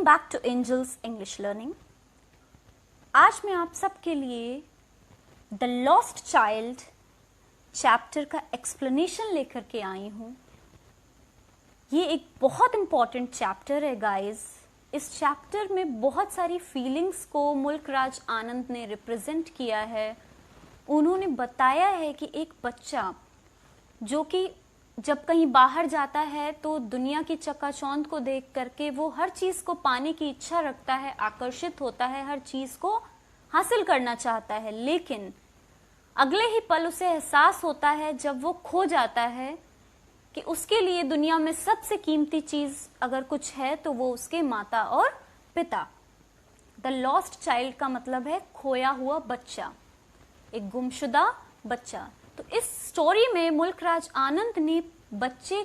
Back to angels English learning. आज मैं आप सबके लिए द लॉस्ट चाइल्ड चैप्टर का एक्सप्लेनेशन लेकर के आई हूँ। ये एक बहुत इंपॉर्टेंट चैप्टर है गाइस। इस चैप्टर में बहुत सारी फीलिंग्स को मुल्क राज आनंद ने रिप्रेजेंट किया है। उन्होंने बताया है कि एक बच्चा जो कि जब कहीं बाहर जाता है तो दुनिया की चकाचौंध को देख करके वो हर चीज़ को पाने की इच्छा रखता है, आकर्षित होता है, हर चीज़ को हासिल करना चाहता है, लेकिन अगले ही पल उसे एहसास होता है जब वो खो जाता है कि उसके लिए दुनिया में सबसे कीमती चीज़ अगर कुछ है तो वो उसके माता और पिता। द लॉस्ट चाइल्ड का मतलब है खोया हुआ बच्चा, एक गुमशुदा बच्चा। तो इस स्टोरी में मुल्क राज आनंद ने बच्चे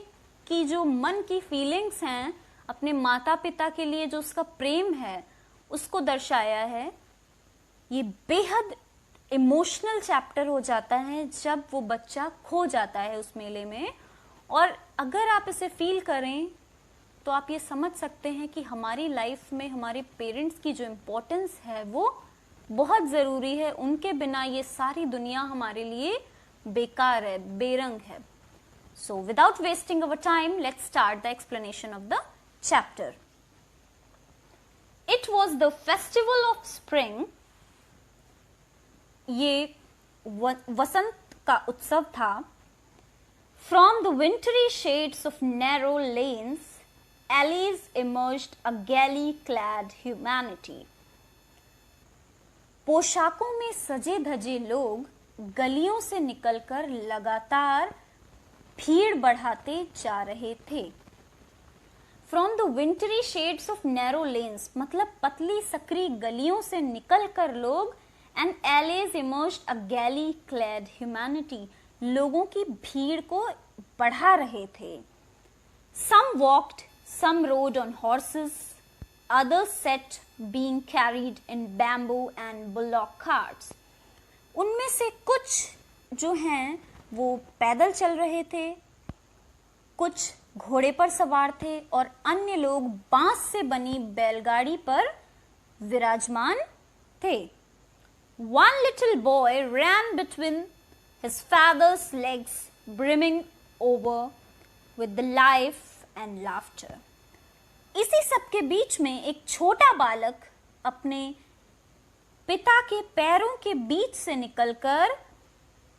की जो मन की फीलिंग्स हैं, अपने माता पिता के लिए जो उसका प्रेम है, उसको दर्शाया है। ये बेहद इमोशनल चैप्टर हो जाता है जब वो बच्चा खो जाता है उस मेले में। और अगर आप इसे फील करें तो आप ये समझ सकते हैं कि हमारी लाइफ में हमारे पेरेंट्स की जो इम्पोर्टेंस है वो बहुत ज़रूरी है। उनके बिना ये सारी दुनिया हमारे लिए बेकार है, बेरंग है। So without wasting our time, let's start the explanation of the chapter. It was the festival of spring. ये वसंत का उत्सव था। From the wintry shades of narrow lanes, alleys emerged a gaily-clad humanity. पोशाकों में सजे धजे लोग गलियों से निकलकर लगातार भीड़ बढ़ाते जा रहे थे। From the wintry shades of narrow lanes मतलब पतली सकरी गलियों से निकलकर लोग and alleys emerged a gaily-clad humanity लोगों की भीड़ को बढ़ा रहे थे। Some walked, some rode on horses, others sat being carried in bamboo and bullock carts. उनमें से कुछ जो हैं वो पैदल चल रहे थे, कुछ घोड़े पर सवार थे और अन्य लोग बांस से बनी बैलगाड़ी पर विराजमान थे। One little boy ran between his father's legs, brimming over with the life and laughter. इसी सब के बीच में एक छोटा बालक अपने पिता के पैरों के बीच से निकलकर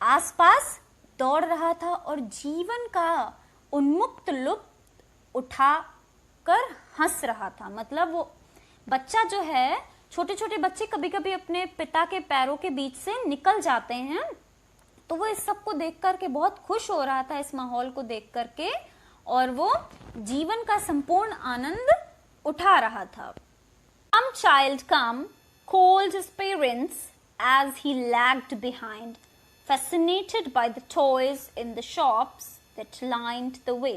आसपास दौड़ रहा था और जीवन का उन्मुक्त लुत्फ उठाकर हंस रहा था। मतलब वो बच्चा जो है, छोटे छोटे बच्चे कभी कभी अपने पिता के पैरों के बीच से निकल जाते हैं, तो वो इस सब को देख करके बहुत खुश हो रहा था, इस माहौल को देख करके, और वो जीवन का संपूर्ण आनंद उठा रहा था। Some child come, called his parents as he lagged behind, fascinated by the toys in the shops that lined the way.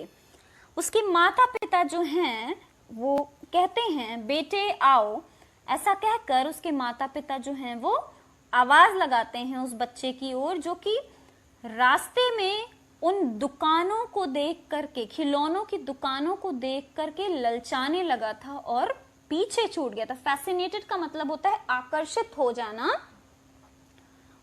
उसके माता पिता जो हैं वो कहते हैं बेटे आओ, ऐसा कहकर उसके माता पिता जो हैं वो आवाज लगाते हैं उस बच्चे की ओर जो कि रास्ते में उन दुकानों को देख करके, खिलौनों की दुकानों को देख करके ललचाने लगा था और पीछे छूट गया था। फैसिनेटेड का मतलब होता है आकर्षित हो जाना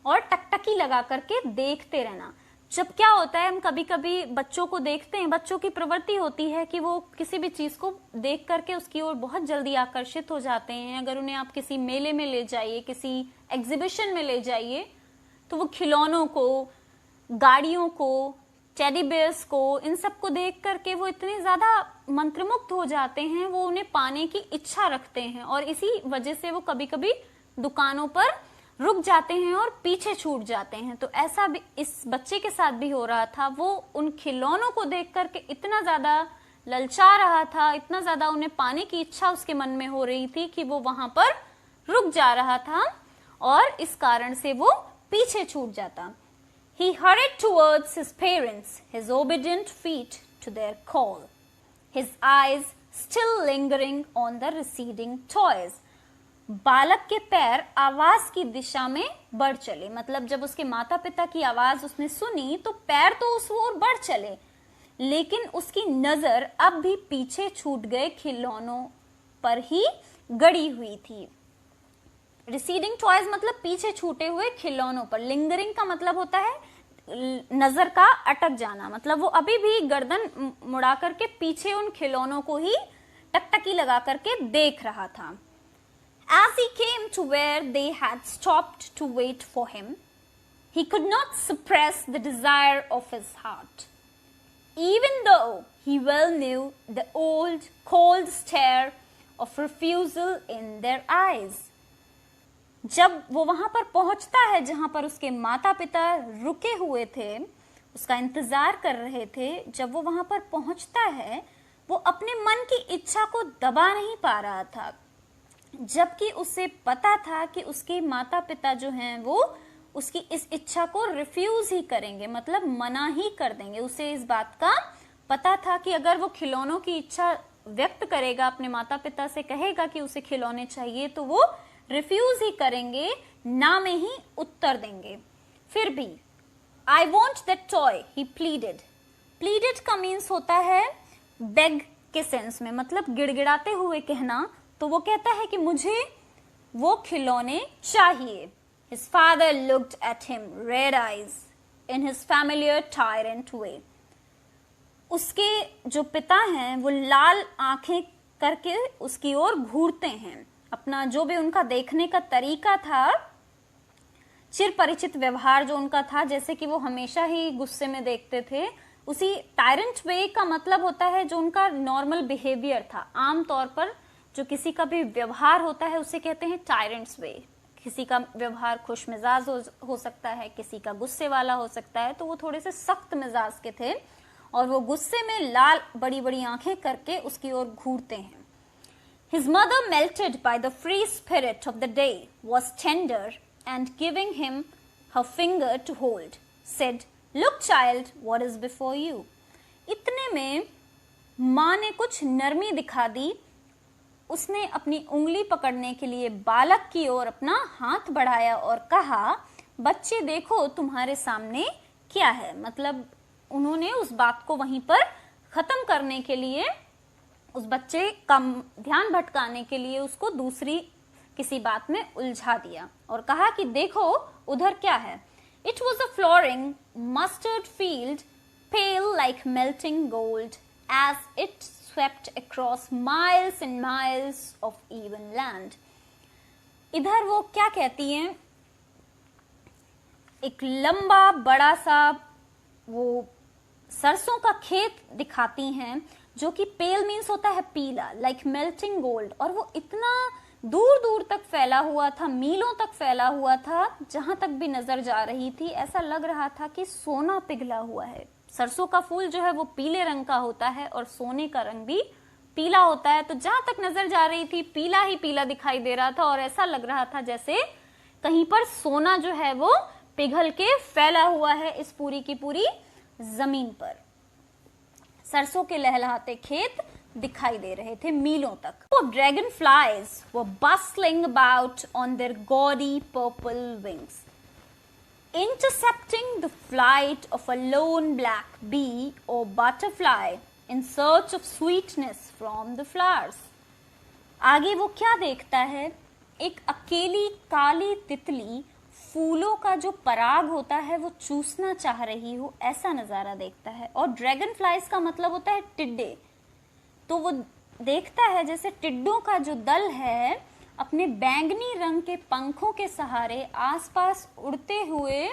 और टकटकी लगा करके देखते रहना। जब क्या होता है, हम कभी कभी बच्चों को देखते हैं, बच्चों की प्रवृत्ति होती है कि वो किसी भी चीज को देख करके उसकी ओर बहुत जल्दी आकर्षित हो जाते हैं। अगर उन्हें आप किसी मेले में ले जाइए, किसी एग्जीबिशन में ले जाइए, तो वो खिलौनों को, गाड़ियों को, टेडी बेयर्स को, इन सब को देख करके वो इतने ज्यादा मंत्रमुग्ध हो जाते हैं, वो उन्हें पाने की इच्छा रखते हैं और इसी वजह से वो कभी कभी दुकानों पर रुक जाते हैं और पीछे छूट जाते हैं। तो ऐसा भी इस बच्चे के साथ भी हो रहा था। वो उन खिलौनों को देख करके इतना ज्यादा ललचा रहा था, इतना ज्यादा उन्हें पाने की इच्छा उसके मन में हो रही थी कि वो वहां पर रुक जा रहा था और इस कारण से वो पीछे छूट जाता। He hurried towards his parents, his obedient feet to their call, his eyes still lingering on the receding toys. बालक के पैर आवाज की दिशा में बढ़ चले। मतलब जब उसके माता पिता की आवाज उसने सुनी तो पैर तो उस ओर बढ़ चले, लेकिन उसकी नजर अब भी पीछे छूट गए खिलौनों पर ही गड़ी हुई थी। रिसीडिंग टॉयज मतलब पीछे छूटे हुए खिलौनों पर। लिंगरिंग का मतलब होता है नजर का अटक जाना, मतलब वो अभी भी गर्दन मुड़ा करके पीछे उन खिलौनों को ही टकटकी लगा करके देख रहा था। As he came to where they had stopped to wait for him, he could not suppress the desire of his heart, even though he well knew the old cold stare of refusal in their eyes. जब वो वहां पर पहुंचता है जहां पर उसके माता पिता रुके हुए थे, उसका इंतजार कर रहे थे, जब वो वहां पर पहुंचता है वो अपने मन की इच्छा को दबा नहीं पा रहा था, जबकि उसे पता था कि उसके माता पिता जो हैं वो उसकी इस इच्छा को रिफ्यूज ही करेंगे, मतलब मना ही कर देंगे। उसे इस बात का पता था कि अगर वो खिलौनों की इच्छा व्यक्त करेगा, अपने माता पिता से कहेगा कि उसे खिलौने चाहिए, तो वो रिफ्यूज ही करेंगे, ना में ही उत्तर देंगे। फिर भी I want that toy he pleaded. Pleaded का मीन्स होता है बेग के सेंस में, मतलब गिड़गिड़ाते हुए कहना। तो वो कहता है कि मुझे वो खिलौने चाहिए। His father looked at him, red eyes, in his familiar tyrant way. उसके जो पिता हैं वो लाल आंखें करके उसकी ओर घूरते हैं। अपना जो भी उनका देखने का तरीका था, चिर परिचित व्यवहार जो उनका था, जैसे कि वो हमेशा ही गुस्से में देखते थे, उसी टायरेंट वे का मतलब होता है जो उनका नॉर्मल बिहेवियर था। आमतौर पर जो किसी का भी व्यवहार होता है उसे कहते हैं टायरेंट्स वे। किसी का व्यवहार खुश मिजाज हो सकता है, किसी का गुस्से वाला हो सकता है, तो वो थोड़े से सख्त मिजाज के थे और वो गुस्से में लाल बड़ी बड़ी आंखें करके उसकी ओर घूरते हैं। His mother, melted by the free spirit of the day, was tender and giving him her finger to hold, said, "Look, child, what is before you." इतने में माँ ने कुछ नरमी दिखा दी। उसने अपनी उंगली पकड़ने के लिए बालक की ओर अपना हाथ बढ़ाया और कहा, बच्चे देखो तुम्हारे सामने क्या है। मतलब उन्होंने उस बात को वहीं पर खत्म करने के लिए, उस बच्चे का ध्यान भटकाने के लिए उसको दूसरी किसी बात में उलझा दिया और कहा कि देखो उधर क्या है। It was a flowering mustard field, pale like melting gold, as it swept across miles and miles of even land. इधर वो क्या कहती हैं, एक लंबा बड़ा सा वो सरसों का खेत दिखाती हैं, जो कि पेल मीन्स होता है पीला, लाइक मेल्टिंग गोल्ड, और वो इतना दूर दूर तक फैला हुआ था, मीलों तक फैला हुआ था। जहां तक भी नजर जा रही थी ऐसा लग रहा था कि सोना पिघला हुआ है। सरसों का फूल जो है वो पीले रंग का होता है और सोने का रंग भी पीला होता है, तो जहां तक नजर जा रही थी पीला ही पीला दिखाई दे रहा था और ऐसा लग रहा था जैसे कहीं पर सोना जो है वो पिघल के फैला हुआ है इस पूरी की पूरी जमीन पर। सरसों के लहलहाते खेत दिखाई दे रहे थे मीलों तक। Dragon flies were bustling about on their gaudy purple wings, intercepting the flight of a lone black bee or butterfly in search of sweetness from the flowers. आगे वो क्या देखता है, एक अकेली काली तितली फूलों का जो पराग होता है वो चूसना चाह रही हो, ऐसा नजारा देखता है। और ड्रैगन फ्लाइज का मतलब होता है टिड्डे, तो वो देखता है जैसे टिड्डों का जो दल है अपने बैंगनी रंग के पंखों के सहारे आसपास उड़ते हुए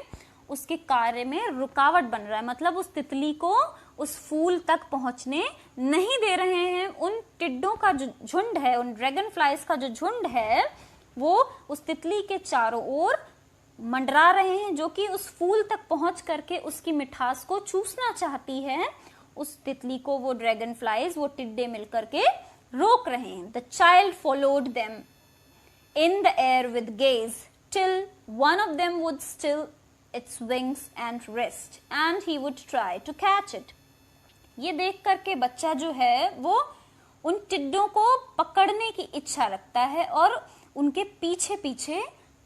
उसके कार्य में रुकावट बन रहा है, मतलब उस तितली को उस फूल तक पहुंचने नहीं दे रहे हैं। उन टिड्डों का जो झुंड है, उन ड्रैगन फ्लाइज का जो झुंड है, वो उस तितली के चारों ओर मंडरा रहे हैं, जो कि उस फूल तक पहुंच करके उसकी मिठास को चूसना चाहती है। उस तितली को वो ड्रैगन फ्लाइज, वो टिड्डे मिलकर के रोक रहे हैं। The child followed them in the air with gaze till one of them would still its wings and rest and he would try to catch it. ये देख करके बच्चा जो है वो उन टिड्डों को पकड़ने की इच्छा रखता है और उनके पीछे पीछे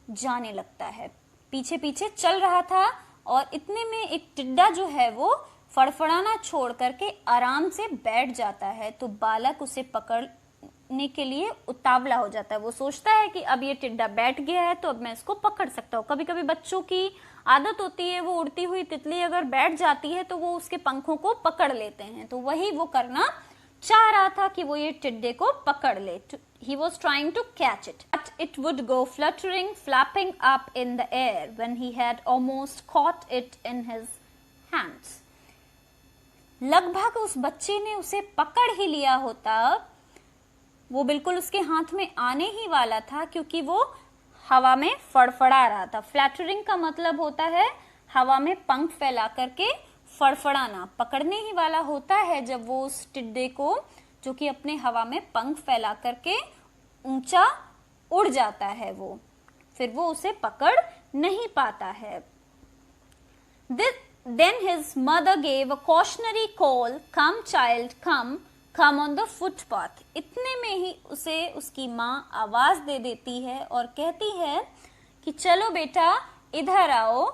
जाने लगता है। पीछे पीछे चल रहा था और इतने में एक टिड्डा जो है वो फड़फड़ाना छोड़ करके आराम से बैठ जाता है, तो बालक उसे पकड़ पकड़ने के लिए उतावला हो जाता है। वो सोचता है कि अब ये टिड्डा बैठ गया है तो अब मैं इसको पकड़ सकता हूँ। कभी कभी बच्चों की आदत होती है, वो उड़ती हुई तितली अगर बैठ जाती है तो वो उसके पंखों को पकड़ लेते हैं, तो वही वो करना चाह रहा था कि वो ये टिड्डे को पकड़ ले। He was trying to catch it, but it would go fluttering, flapping up in the air when he had almost caught it in his hands. लगभग उस बच्चे ने उसे पकड़ ही लिया होता, वो बिल्कुल उसके हाथ में आने ही वाला था, क्योंकि वो हवा में फड़फड़ा रहा था। फ्लैटरिंग का मतलब होता है हवा में पंख फैला करके फड़फड़ाना। पकड़ने ही वाला होता है जब वो उस टिड्डे को, जो कि अपने हवा में पंख फैला करके ऊंचा उड़ जाता है, वो फिर वो उसे पकड़ नहीं पाता है। Then his mother gave a cautionary call, "Come child, come on the footpath." इतने में ही उसे उसकी माँ आवाज दे देती है और कहती है कि चलो बेटा इधर आओ,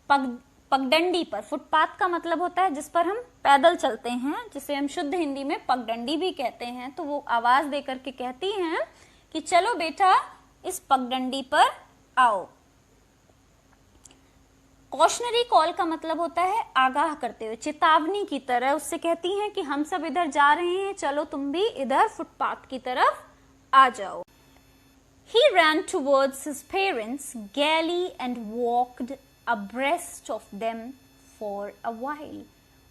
पगडंडी पर। फुटपाथ का मतलब होता है जिस पर हम पैदल चलते हैं, जिसे हम शुद्ध हिंदी में पगडंडी भी कहते हैं। तो वो आवाज दे करके कहती हैं कि चलो बेटा इस पगडंडी पर आओ। कॉशनरी कॉल का मतलब होता है आगाह करते हुए, चेतावनी की तरह उससे कहती हैं कि हम सब इधर जा रहे हैं, चलो तुम भी इधर फुटपाथ की तरफ आ जाओ। He ran towards his parents gaily and walked abreast of them for a while.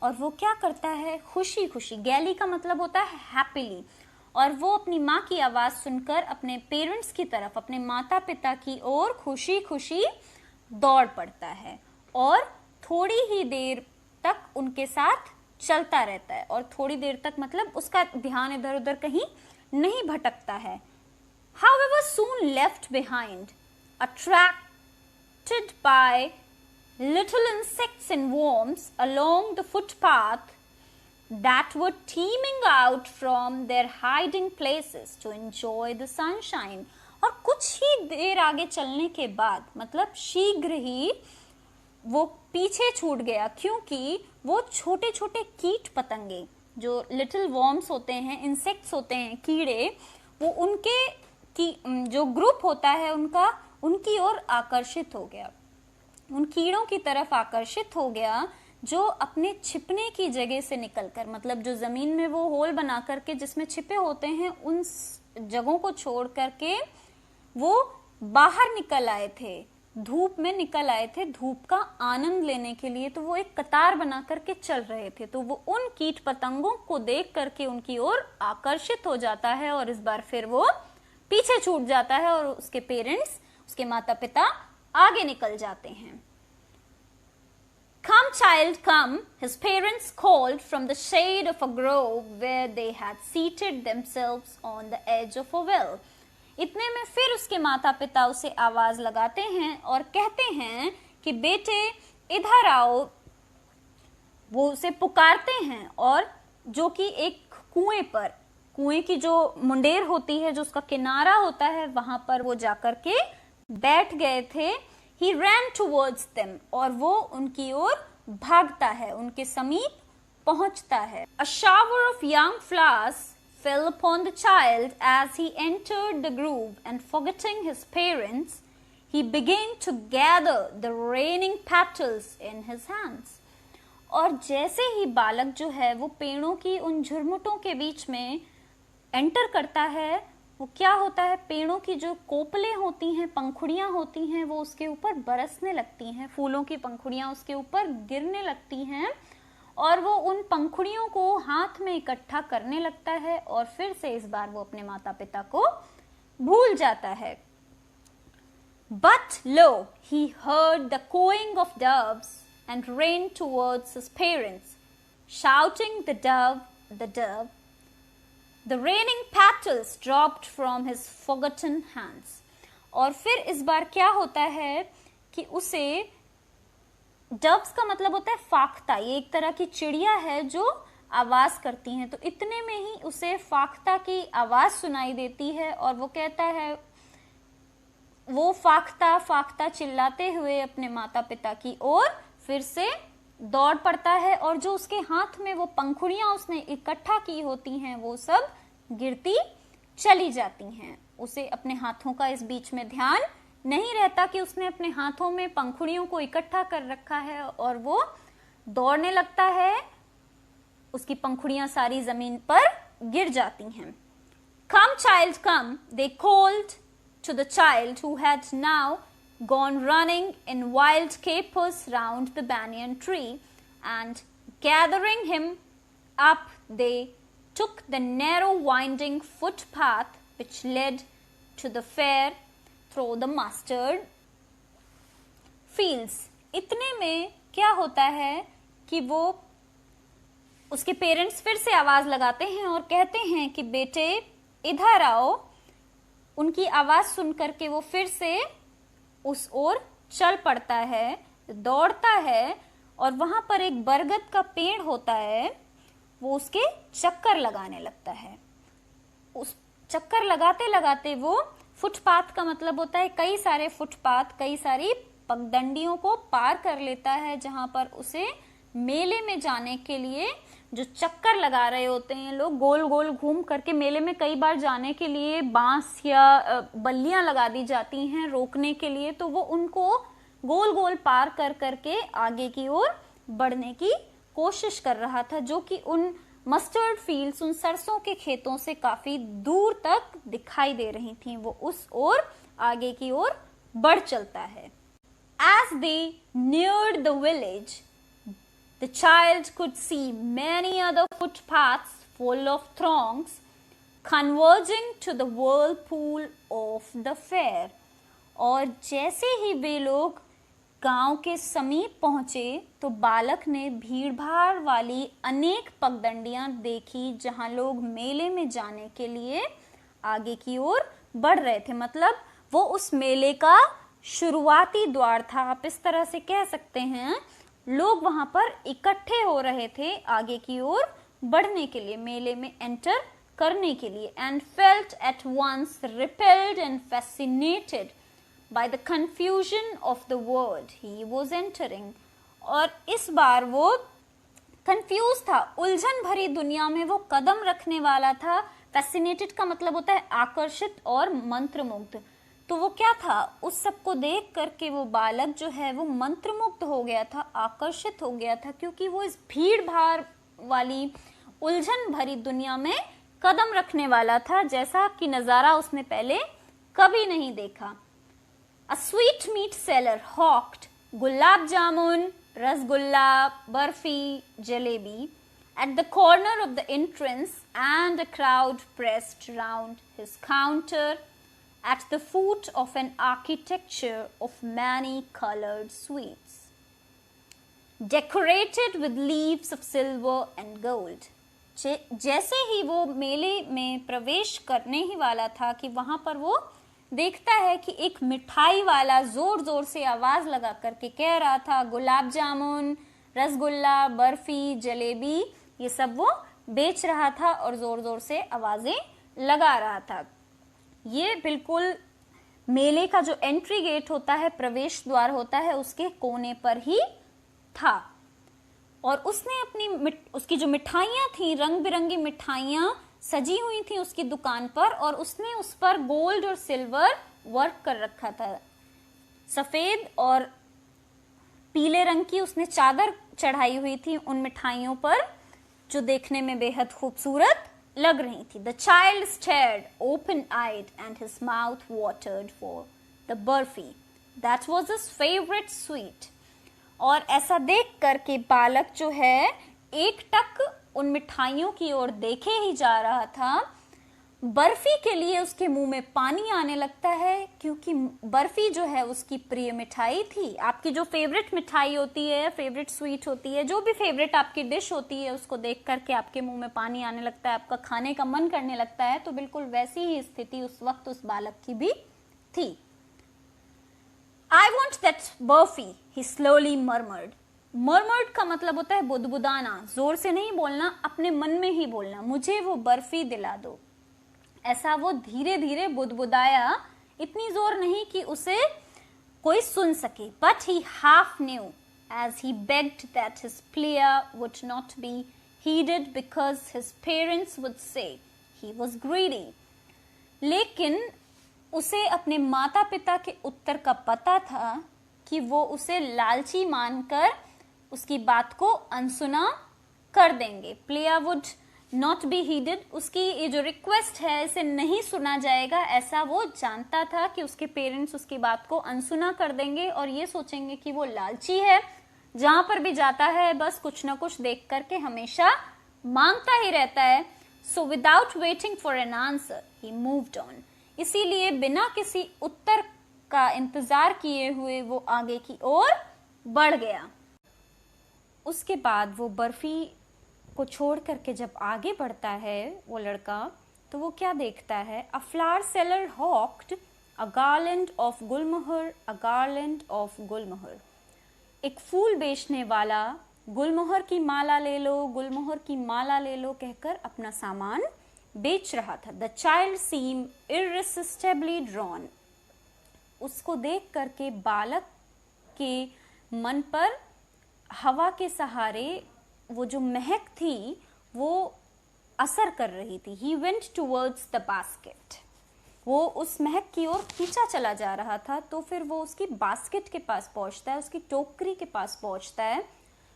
और वो क्या करता है, खुशी खुशी, गैली का मतलब होता है हैप्पीली, और वो अपनी माँ की आवाज सुनकर अपने पेरेंट्स की तरफ, अपने माता पिता की ओर खुशी खुशी दौड़ पड़ता है और थोड़ी ही देर तक उनके साथ चलता रहता है। और थोड़ी देर तक मतलब उसका ध्यान इधर उधर कहीं नहीं भटकता है। However, soon left behind, attracted by little insects and worms along the footpath that were teeming out from their hiding places to enjoy the sunshine. और कुछ ही देर आगे चलने के बाद, मतलब शीघ्र ही वो पीछे छूट गया, क्योंकि वो छोटे छोटे कीट पतंगे, जो लिटिल वॉर्म्स होते हैं, इंसेक्ट्स होते हैं, कीड़े, वो उनके की जो ग्रुप होता है उनका, उनकी ओर आकर्षित हो गया, उन कीड़ों की तरफ आकर्षित हो गया, जो अपने छिपने की जगह से निकलकर, मतलब जो जमीन में वो होल बना करके जिसमें छिपे होते हैं, उन जगहों को छोड़ करके वो बाहर निकल आए थे, धूप में निकल आए थे, धूप का आनंद लेने के लिए। तो वो एक कतार बना करके चल रहे थे, तो वो उन कीट पतंगों को देख करके उनकी ओर आकर्षित हो जाता है और इस बार फिर वो पीछे छूट जाता है और उसके पेरेंट्स, उसके माता पिता आगे निकल जाते हैं। Come child, come, his parents called from the shade of a grove where they had seated themselves on the edge of a well. इतने में फिर उसके माता पिता उसे आवाज लगाते हैं और कहते हैं कि बेटे इधर आओ। वो उसे पुकारते हैं और जो कि एक कुएं पर, कुएं की जो मुंडेर होती है, जो उसका किनारा होता है, वहां पर वो जाकर के बैठ गए थे। He ran towards them, और वो उनकी ओर भागता है, उनके समीप पहुंचता है। A shower of young flowers fell upon the child as he entered the grove, and forgetting his parents, he began to gather the raining petals in his hands. और जैसे ही बालक जो है वो पेड़ों की उन झुरमुटों के बीच में एंटर करता है, वो क्या होता है, पेड़ों की जो कोपलें होती हैं, पंखुड़ियां होती हैं, वो उसके ऊपर बरसने लगती हैं, फूलों की पंखुड़ियां उसके ऊपर गिरने लगती हैं और वो उन पंखुड़ियों को हाथ में इकट्ठा करने लगता है और फिर से इस बार वो अपने माता पिता को भूल जाता है। But lo, he heard the cooing of doves and ran towards his parents, shouting, "The dove, the dove." The raining petals dropped from his forgotten hands. और फिर इस बार क्या होता है कि उसे, डव्स का मतलब होता है फाख्ता, ये एक तरह की चिड़िया है जो आवाज करती हैं। तो इतने में ही उसे फाख्ता की आवाज सुनाई देती है और वो कहता है, वो फाख्ता फाख्ता चिल्लाते हुए अपने माता पिता की ओर फिर से दौड़ पड़ता है और जो उसके हाथ में वो पंखुड़ियां उसने इकट्ठा की होती हैं वो सब गिरती चली जाती हैं। उसे अपने हाथों का इस बीच में ध्यान नहीं रहता कि उसने अपने हाथों में पंखुड़ियों को इकट्ठा कर रखा है और वो दौड़ने लगता है, उसकी पंखुड़ियां सारी जमीन पर गिर जाती हैं। Come child come, they called to the child who had now gone running in wild capers round the banyan tree, and gathering him up they took the narrow winding footpath which led to the fair through the mustard fields. इतने में क्या होता है कि वो उसके parents फिर से आवाज लगाते हैं और कहते हैं कि बेटे इधर आओ। उनकी आवाज सुन करके वो फिर से उस ओर चल पड़ता है, दौड़ता है और वहां पर एक बरगद का पेड़ होता है, वो उसके चक्कर लगाने लगता है। उस चक्कर लगाते लगाते वो फुटपाथ का मतलब होता है कई सारे फुटपाथ, कई सारी पगडंडियों को पार कर लेता है, जहां पर उसे मेले में जाने के लिए जो चक्कर लगा रहे होते हैं लोग, गोल गोल घूम करके मेले में कई बार जाने के लिए बांस या बल्लियां लगा दी जाती हैं रोकने के लिए, तो वो उनको गोल गोल पार कर करके आगे की ओर बढ़ने की कोशिश कर रहा था, जो कि उन मस्टर्ड फील्ड्स, उन सरसों के खेतों से काफी दूर तक दिखाई दे रही थी। वो उस ओर आगे की ओर बढ़ चलता है। As they neared the village, the child could see many other footpaths full of throngs converging to the whirlpool of the fair. और जैसे ही वे लोग गांव के समीप पहुंचे तो बालक ने भीड़ भाड़ वाली अनेक पगडंडियां देखी, जहां लोग मेले में जाने के लिए आगे की ओर बढ़ रहे थे। मतलब वो उस मेले का शुरुआती द्वार था, आप इस तरह से कह सकते हैं। लोग वहां पर इकट्ठे हो रहे थे आगे की ओर बढ़ने के लिए, मेले में एंटर करने के लिए। And felt at once repelled and fascinated by the confusion of the world he was entering. और इस बार वो कंफ्यूज था, उलझन भरी दुनिया में वो कदम रखने वाला था। फैसिनेटेड का मतलब होता है आकर्षित और मंत्रमुग्ध। तो वो क्या था, उस सब को देख करके वो बालक जो है वो मंत्रमुग्ध हो गया था, आकर्षित हो गया था, क्योंकि वो इस भीड़ भाड़ वाली उलझन भरी दुनिया में कदम रखने वाला था, जैसा कि नजारा उसने पहले कभी नहीं देखा। A sweet meat seller hawked gulab jamun, rasgulla, barfi, jalebi at the corner of the entrance, and a crowd pressed round his counter at the foot of an architecture of many colored sweets, decorated with leaves of silver and gold. जैसे ही वो मेले में प्रवेश करने ही वाला था कि वहां पर वो देखता है कि एक मिठाई वाला जोर जोर से आवाज लगा करके कह रहा था, गुलाब जामुन, रसगुल्ला, बर्फी, जलेबी, ये सब वो बेच रहा था और जोर जोर से आवाजें लगा रहा था। ये बिल्कुल मेले का जो एंट्री गेट होता है, प्रवेश द्वार होता है, उसके कोने पर ही था। और उसने उसकी जो मिठाइयां थी, रंग बिरंगी मिठाइयां सजी हुई थी उसकी दुकान पर, और उसने उस पर गोल्ड और सिल्वर वर्क कर रखा था। सफेद और पीले रंग की उसने चादर चढ़ाई हुई थी उन मिठाइयों पर, जो देखने में बेहद खूबसूरत लग रही थी। The child stared open-eyed and his mouth watered for the burfi. That was his favorite sweet. और ऐसा देख करके बालक जो है एकटक उन मिठाइयों की ओर देखे ही जा रहा था। बर्फी के लिए उसके मुंह में पानी आने लगता है, क्योंकि बर्फी जो है उसकी प्रिय मिठाई थी। आपकी जो फेवरेट मिठाई होती है, फेवरेट स्वीट होती है, जो भी फेवरेट आपकी डिश होती है, उसको देख करके आपके मुंह में पानी आने लगता है, आपका खाने का मन करने लगता है। तो बिल्कुल वैसी ही स्थिति उस वक्त उस बालक की भी थी। I want that burfi, he slowly murmured. Murmured का मतलब होता है बुदबुदाना, जोर से नहीं बोलना, अपने मन में ही बोलना, मुझे वो बर्फी दिला दो। ऐसा वो धीरे धीरे बुदबुदाया, इतनी जोर नहीं कि उसे कोई सुन सके। But he half knew as he begged that his plea would not be heeded because his parents would say he was greedy. लेकिन उसे अपने माता पिता के उत्तर का पता था कि वो उसे लालची मानकर उसकी बात को अनसुना कर देंगे। प्लेया वुड नॉट बी हीडेड, उसकी ये जो रिक्वेस्ट है इसे नहीं सुना जाएगा, ऐसा वो जानता था कि उसके पेरेंट्स उसकी बात को अनसुना कर देंगे और ये सोचेंगे कि वो लालची है, जहां पर भी जाता है बस कुछ ना कुछ देख करके हमेशा मांगता ही रहता है। So without waiting for an answer he moved on, इसीलिए बिना किसी उत्तर का इंतजार किए हुए वो आगे की ओर बढ़ गया। उसके बाद वो बर्फी को छोड़ करके जब आगे बढ़ता है वो लड़का, तो वो क्या देखता है? A flower seller hawked a garland of gulmohar, a garland of gulmohar. एक फूल बेचने वाला गुलमोहर की माला ले लो, गुलमोहर की माला ले लो कहकर अपना सामान बेच रहा था। द चाइल्ड सीम इररेसिस्टिबली ड्रॉन, उसको देख करके बालक के मन पर हवा के सहारे वो जो महक थी वो असर कर रही थी। He went towards the basket, वो उस महक की ओर खींचा चला जा रहा था। तो फिर वो उसकी बास्केट के पास पहुंचता है, उसकी टोकरी के पास पहुंचता है।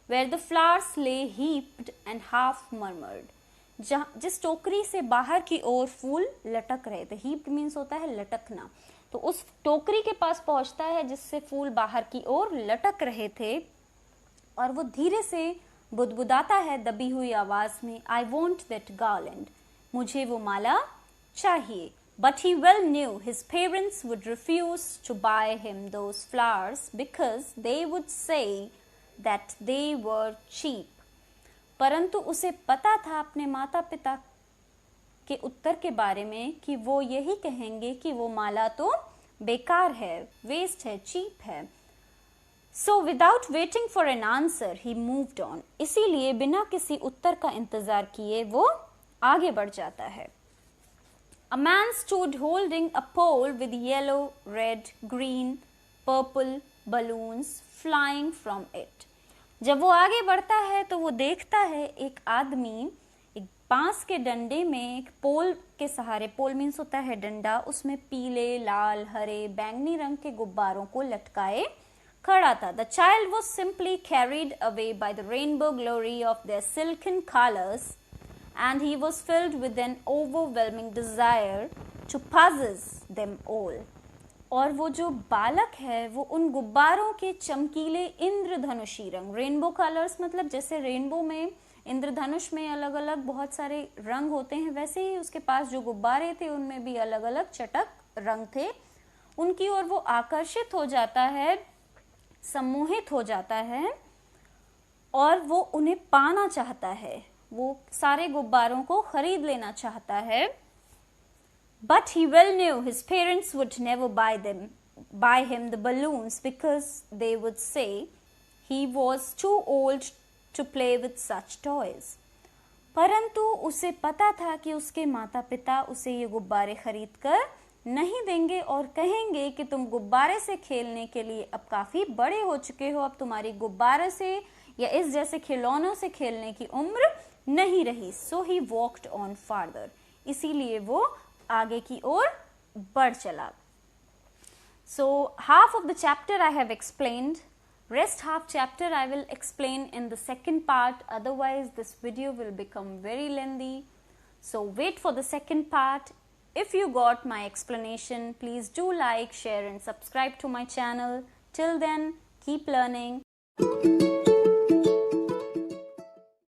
Where the flowers lay heaped and half murmured, जिस टोकरी से बाहर की ओर फूल लटक रहे थे। हीप्ड मीन्स होता है लटकना, तो उस टोकरी के पास पहुंचता है जिससे फूल बाहर की ओर लटक रहे थे और वो धीरे से बुदबुदाता है दबी हुई आवाज में, आई वॉन्ट दैट गार्लैंड, मुझे वो माला चाहिए। But he well knew his parents would refuse to buy him those flowers because they would say that they were cheap. परंतु उसे पता था अपने माता पिता के उत्तर के बारे में कि वो यही कहेंगे कि वो माला तो बेकार है, वेस्ट है, चीप है। So without waiting for an answer, he moved on. इसीलिए बिना किसी उत्तर का इंतजार किए वो आगे बढ़ जाता है। A man stood holding a pole with yellow, red, green, purple balloons flying from it. जब वो आगे बढ़ता है तो वो देखता है एक आदमी एक बांस के डंडे में एक पोल के सहारे, पोल मीन्स होता है डंडा, उसमें पीले, लाल, हरे, बैंगनी रंग के गुब्बारों को लटकाए खड़ा था। The child was simply carried away by the rainbow glory of their silken colors, and he was filled with an overwhelming desire to possess them all. और वो जो बालक है वो उन गुब्बारों के चमकीले इंद्रधनुषी रंग, रेनबो कलर्स मतलब जैसे रेनबो में इंद्रधनुष में अलग अलग बहुत सारे रंग होते हैं, वैसे ही उसके पास जो गुब्बारे थे उनमें भी अलग अलग चटक रंग थे। उनकी ओर वो आकर्षित हो जाता है, सम्मोहित हो जाता है और वो उन्हें पाना चाहता है, वो सारे गुब्बारों को खरीद लेना चाहता है। But he well knew his parents would never buy him the balloons because they would say he was too old to play with such toys. परंतु उसे पता था कि उसके माता पिता उसे ये गुब्बारे खरीद कर नहीं देंगे और कहेंगे कि तुम गुब्बारे से खेलने के लिए अब काफी बड़े हो चुके हो, अब तुम्हारी गुब्बारे से या इस जैसे खिलौनों से खेलने की उम्र नहीं रही। सो ही वॉक्ड ऑन फार्दर, इसीलिए वो आगे की ओर बढ़ चला। So half of the chapter I have explained, rest half chapter I will explain in the second part, otherwise this video will become very lengthy. So wait for the second part. If you got my explanation, please do like, share and subscribe to my channel. Till then, keep learning.